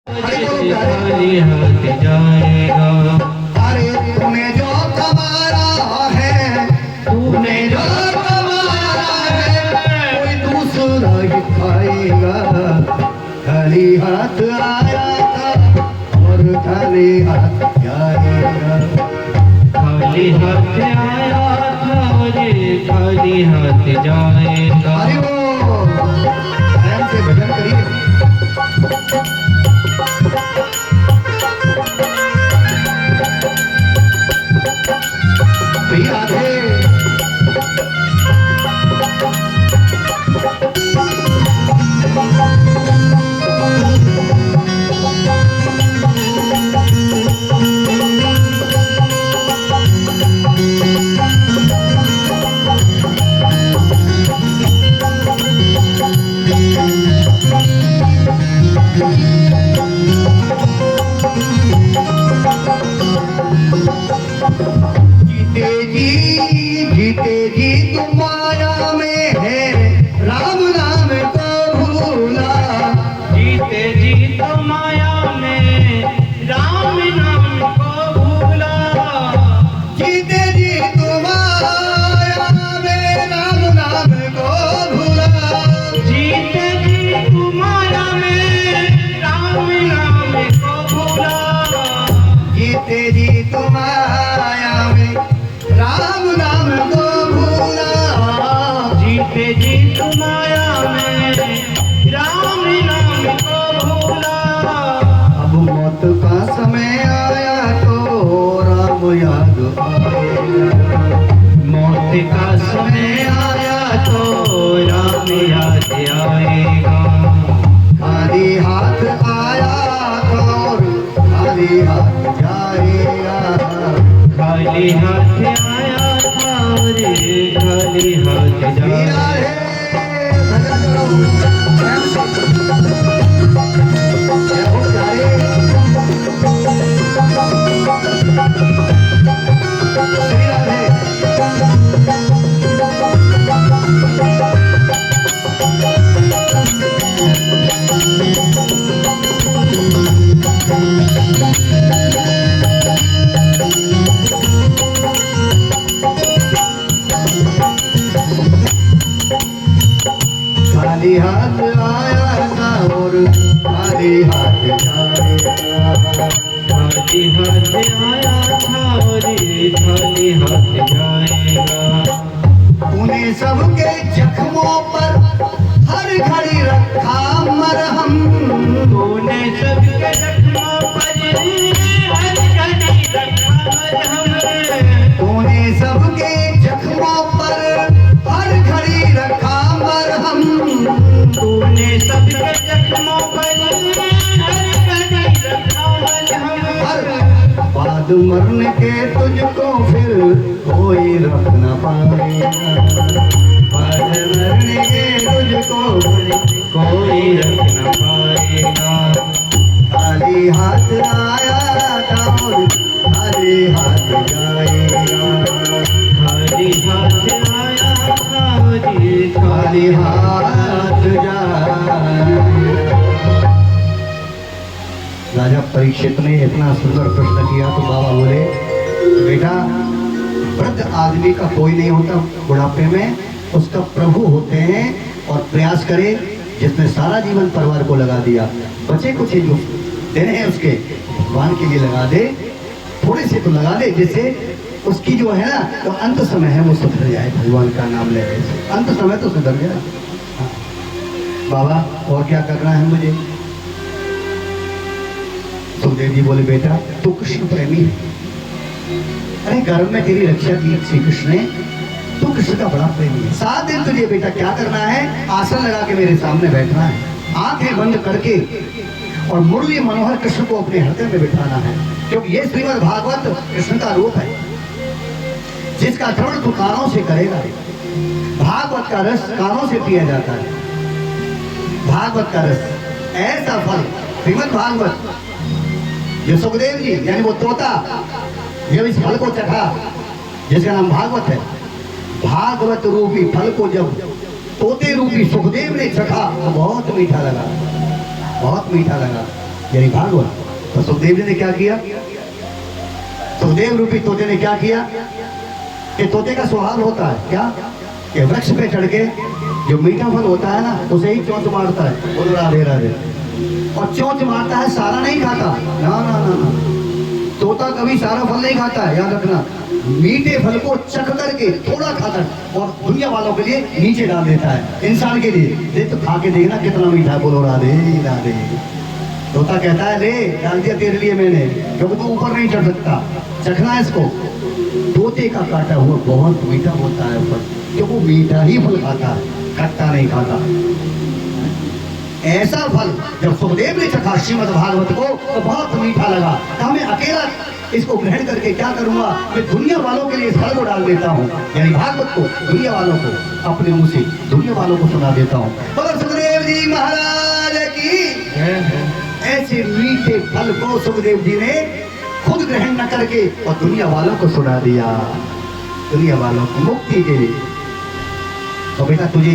खाली हाथ जाएगा। अरे तूने जो कमाया है, तूने जो कमाया है, कोई दूसरा ही खाएगा। खाली हाथ आया था और खाली हाथ जाएगा। खाली हाथ आया था और खाली हाथ जाएगा। अरे वो प्रेम से भजन करिए। राधे जीते जी तुम माया में है, राम नाम को भूला। जीते जी तो माया में राम नाम को भूला। जीते जी तुम माया में राम नाम को भूला। जीते जी तो माया में राम नाम को भूला। जीते जी तुम माया में राम नाम को भूला। जीते जी तो माया में राम नाम को भूला। अब मौत का समय आया तो राम याद आएगा। मौत का समय आया तो राम याद आएगा। खाली हाथ आया था और खाली हाथ जाएगा। खाली हाथ आया था और खाली हाथ मीरा जाएगा। है भजन करो प्रेम से। जय हो प्यारे श्री राधे। खाली हाथ आया था और खाली हाथ जाएगा। खाली हाथ आया था और खाली हाथ जाएगा। तूने सबके जख्मों पर हर घड़ी रखा मरहम। तूने सबके जख्मों पर हर घड़ी रखा मरहम। तूने सबके जख्मों पर हर घड़ी रखा मरहम। तूने सबके जख्मों पर हर घड़ी रखा मरहम। बाद मरने के तुझको फिर कोई रख न पाएगा। बाद मरने के तुझको कोई रख न पाएगा। खाली हाथ आया था और खाली हाथ जाएगा। खाली हाथ आया था और खाली हाथ जाएगा। राजा परीक्षित ने इतना सुंदर प्रश्न किया तो बाबा बोले, बेटा वृद्ध आदमी का कोई नहीं होता बुढ़ापे में, उसका प्रभु होते हैं। और प्रयास करे जिसने सारा जीवन परिवार को लगा दिया, बचे कुछ ही जो देने हैं उसके भगवान के लिए लगा दे, थोड़े से तो लगा दे, जिससे उसकी जो है ना तो अंत समय है वो सुधर जाए। भगवान का नाम लेने से अंत समय तो सुधर जाए। हाँ। बाबा और क्या करना है मुझे? सुखदेव जी बोले, बेटा तू कृष्ण प्रेमी है। अरे गर्भ में तेरी रक्षा की श्री कृष्ण ने, तू कृष्ण का बड़ा प्रेमी है। 7 दिन तुझे बेटा क्या करना है? आसन लगा के मेरे सामने बैठना है, आंखें बंद करके, और मुरली मनोहर कृष्ण को अपने हृदय में बिठाना है। क्योंकि ये श्रीमद् भागवत कृष्ण का रूप है, जिसका श्रवण तू कानों से करेगा। भागवत का रस कानों से पिया जाता है। भागवत का रस ऐसा फल, श्रीमद् भागवत, जो सुखदेव जी यानी वो तोता जब इस फल को चखा, जिसका नाम भागवत है, भागवत रूपी फल को जब तोते रूपी सुखदेव ने चखा तो बहुत मीठा लगा, बहुत मीठा लगा। यानी भागवत। तो सुखदेव जी ने क्या किया, सुखदेव रूपी तोते ने क्या किया कि तोते का स्वभाव होता है क्या कि वृक्ष पे चढ़ के जो मीठा फल होता है ना उसे ही चोंच मारता है, बोलो राधे राधे। और चोंच मारता है, सारा नहीं खाता, ना ना ना ना, तोता कभी सारा फल नहीं खाता है, याद रखना। मीठे फल को चख करके थोड़ा खाता है और दुनिया वालों के लिए नीचे डाल देता है, इंसान के लिए दे तो खा के देखना कितना मीठा है, बोलो राधे राधे। तोता कहता है ले डाल दिया तेरे लिए मैंने, क्योंकि तू ऊपर नहीं चढ़ सकता, चखना है इसको। तोते का काटा हुआ बहुत मीठा होता है फल, क्योंकि वो मीठा ही फल खाता है, खट्टा नहीं खाता। ऐसा फल जब सुखदेव ने चखा श्रीमद् भागवत को तो बहुत मीठा लगा। तो मैं अकेला इसको ग्रहण करके क्या करूंगा, मैं दुनिया वालों के लिए इस फल को डाल देता हूँ, यानी भागवत को दुनिया वालों को अपने मुंह से दुनिया वालों को सुना देता हूँ। और सुखदेव जी महाराज की ऐसे मीठे फल को सुखदेव जी ने खुद ग्रहण न करके और दुनिया वालों को सुना दिया, दुनिया वालों को मुक्ति के लिए। तो बेटा तुझे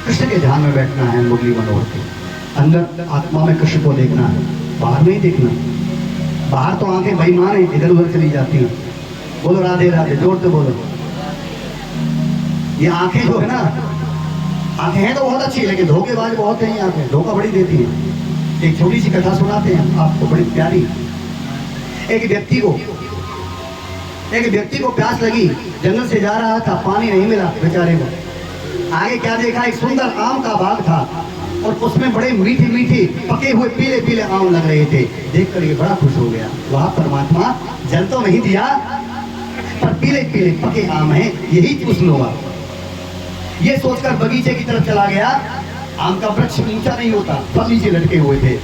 कृष्ण के ध्यान में बैठना है, मुरली मनोहर के अंदर आत्मा में कृष्ण को देखना है, बाहर नहीं देखना। बाहर तो आंखें बेईमान है, इधर उधर चली जाती हैं। बोलो राधे राधे, जोर से बोलो। ये आंखें जो है ना, आंखें हैं तो बहुत अच्छी, लेकिन धोखेबाज बहुत है। ये आंखें धोखा बड़ी देती हैं। एक छोटी सी कथा सुनाते हैं आपको, बड़ी प्यारी। एक व्यक्ति को प्यास लगी, जंगल से जा रहा था, पानी नहीं मिला बेचारे को। आगे क्या देखा, एक सुंदर आम का बाग था और उसमें बड़े मीठे मीठे पके हुए पीले पीले आम लग रहे थे। देखकर ये बड़ा खुश हो गया, वहां परमात्मा जल तो नहीं दिया पर पीले पीले पके आम हैं, यही चूस लूंगा। ये सोचकर बगीचे की तरफ चला गया। आम का वृक्ष ऊंचा नहीं होता, फल नीचे लटके हुए थे,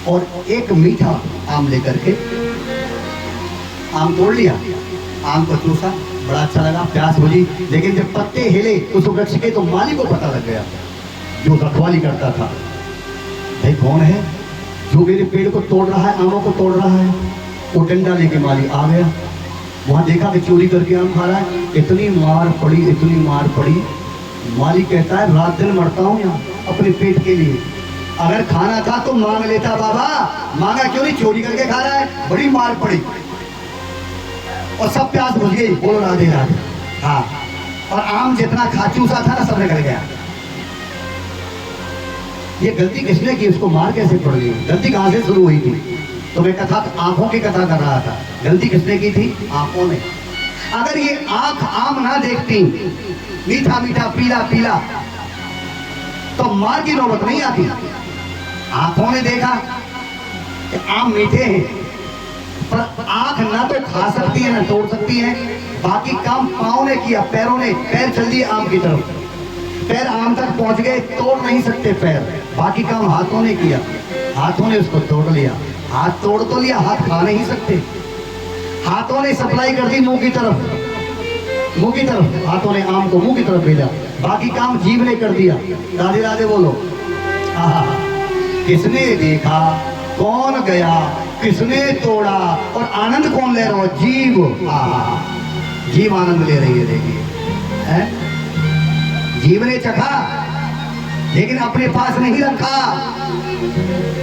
और एक मीठा आम लेकर के आम तोड़ लिया, आम को चूसा, बड़ा अच्छा लगा, प्यास बुझी। लेकिन जब पत्ते हिले उस वृक्ष के, तो माली को पता लग गया, जो रखवाली करता था, भाई कौन है जो मेरे पेड़ को तोड़ रहा है, आमों को तोड़ रहा है। वो डंडा लेके माली आ गया, वहां देखा कि चोरी करके आम खा रहा है। इतनी मार पड़ी, इतनी मार पड़ी। माली कहता है रात दिन मरता हूं यहाँ अपने पेट के लिए, अगर खाना था तो मांग लेता बाबा, मांगा क्यों नहीं, चोरी करके खा रहा है। बड़ी मार पड़ी और सब प्यास बुझ गई, बोलो राधे राधे। हाँ, और आम जितना खा चूसा था ना, सब निकल गया। ये गलती किसने की, उसको मार कैसे पड़ गई, गलती कहां से शुरू हुई थी? तो मैं कथा आंखों की कथा कर रहा था, गलती किसने की थी, आंखों ने। अगर ये आंख आम ना देखती, मीठा मीठा पीला पीला, तो मार की नौबत नहीं आती। आंखों ने देखा कि आम मीठे हैं, पर आंख ना तो खा सकती है ना तोड़ सकती है। बाकी काम पांव ने किया, पैरों ने, पैर चल दिए आम की तरफ, पैर आम तक पहुंच गए, तोड़ नहीं सकते पैर। बाकी काम हाथों ने किया, हाथों ने उसको तोड़ लिया। हाथ तोड़ तो लिया, हाथ खा नहीं सकते। हाथों ने सप्लाई कर दी मुंह की तरफ, मुंह की तरफ हाथों ने आम को मुंह की तरफ भेजा। बाकी काम जीभ ने कर दिया। राधे राधे बोलो। आहा, किसने देखा, कौन गया, किसने तोड़ा, और आनंद कौन ले रहा हो, जीव। आहा, जीव आनंद ले रही है, देखिए। जीव ने चखा लेकिन अपने पास नहीं रखा,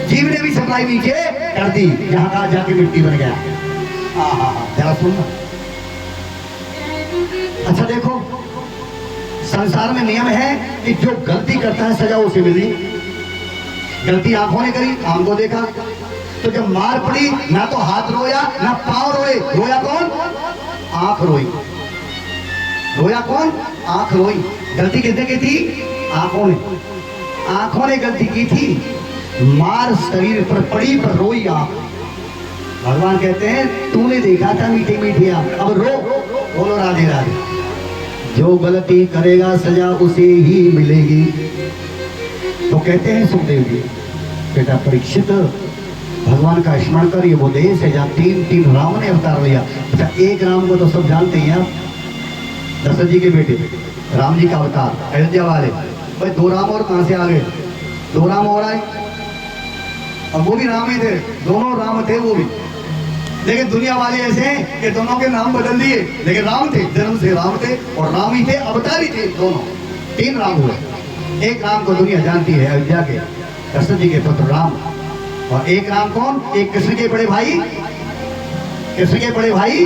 जीव ने भी सप्लाई नीचे कर दी, जहां कहा जाके मिट्टी बन गया। आहा, जरा सुनना। अच्छा देखो, संसार में नियम है कि जो गलती करता है सजा उसे मिली। गलती आंखों ने करी, आम को देखा, तो जब मार पड़ी, ना तो हाथ रोया ना पांव रोए, रोया कौन, आंख रोई। रोया कौन, आंख रोई। गलती किसने की थी, आंखों ने, आंखों ने गलती की थी। मार शरीर पर पड़ी पर रोई आंख। भगवान कहते हैं तूने देखा था मीठे मीठे आम, अब रो, बोलो राधे राधे। जो गलती करेगा सजा उसे ही मिलेगी। तो कहते हैं सुखदेव जी, बेटा परीक्षित भगवान का स्मरण कर, ये वो देश है जहाँ तीन राम ने अवतार लिया। अच्छा, एक राम को तो सब जानते हैं आप, दशरथ जी के बेटे राम जी का अवतार, अयोध्या वाले। भाई दो राम और कहां से आ गए, दो राम और आए, अब वो भी राम ही थे, दोनों राम थे वो भी। लेकिन दुनिया वाले ऐसे हैं कि दोनों के नाम बदल दिए, लेकिन राम थे, जन्म से राम थे और राम ही थे, अवतार ही थे दोनों। तीन राम हुए। एक राम को दुनिया जानती है, अयोध्या के दशरथ जी के पुत्र राम। और एक राम कौन? एक कृष्ण के बड़े भाई, कृष्ण के बड़े भाई।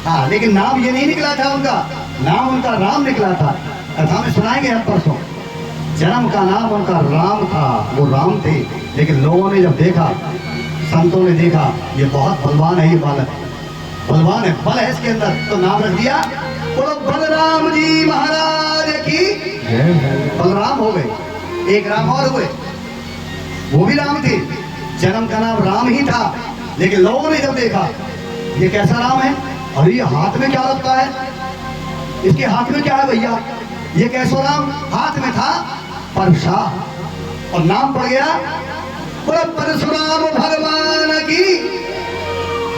हाँ, लेकिन नाम ये नहीं निकला था उनका, नाम उनका राम निकला था। कथा में सुनाएंगे हम परसों। जन्म का नाम उनका राम था, वो राम थे। लेकिन लोगों ने जब देखा, संतों ने देखा ये बहुत बलवान है, ये बालक बलवान है, बल है इसके अंदर, तो नाम रख दिया बोलो बलराम जी महाराज की। बलराम हो गए, एक राम और हुए, वो भी राम थे। जन्म का नाम राम ही था, लेकिन लोगों ने जब देखा ये कैसा राम है, अरे ये हाथ में क्या रखता है, इसके हाथ में क्या है भैया, ये कैसा राम? हाथ में था परशा, और नाम पड़ गया बोलो परशुराम भगवान की।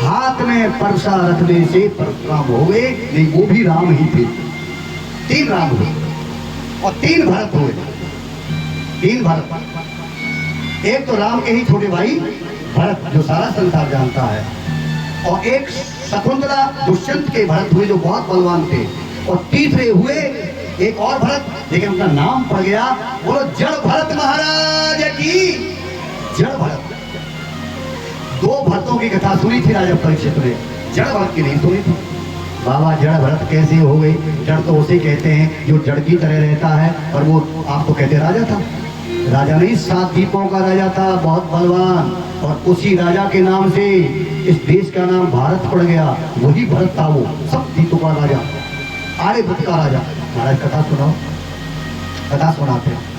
हाथ में परसा रखने से परशुराम हो गए, नहीं वो भी राम ही थे। तीन राम हुए और तीन भरत हुए, तीन भरत। एक तो राम के ही छोटे भाई भरत जो सारा संसार जानता है, और एक शकुंतला दुष्यंत के भरत हुए जो बहुत बलवान थे, और तीसरे हुए एक और भरत, लेकिन उनका नाम पड़ गया बोलो जड़ भरत महाराज की। जड़ भरत, दो भरतों की कथा सुनी थी राजा परीक्षित ने, जड़ भरत की नहीं सुनी थी। बाबा जड़ भरत कैसे हो गए? जड़ तो उसे कहते हैं जो जड़ की तरह रहता है, और वो आपको कहते राजा था। राजा नहीं, 7 द्वीपों का राजा था, बहुत बलवान, और उसी राजा के नाम से इस देश का नाम भारत पड़ गया। वही भरत था, वो सब द्वीपों का राजा, आर्यभट्ट का राजा। महाराज कथा सुनाओ, कथा सुनाते हैं।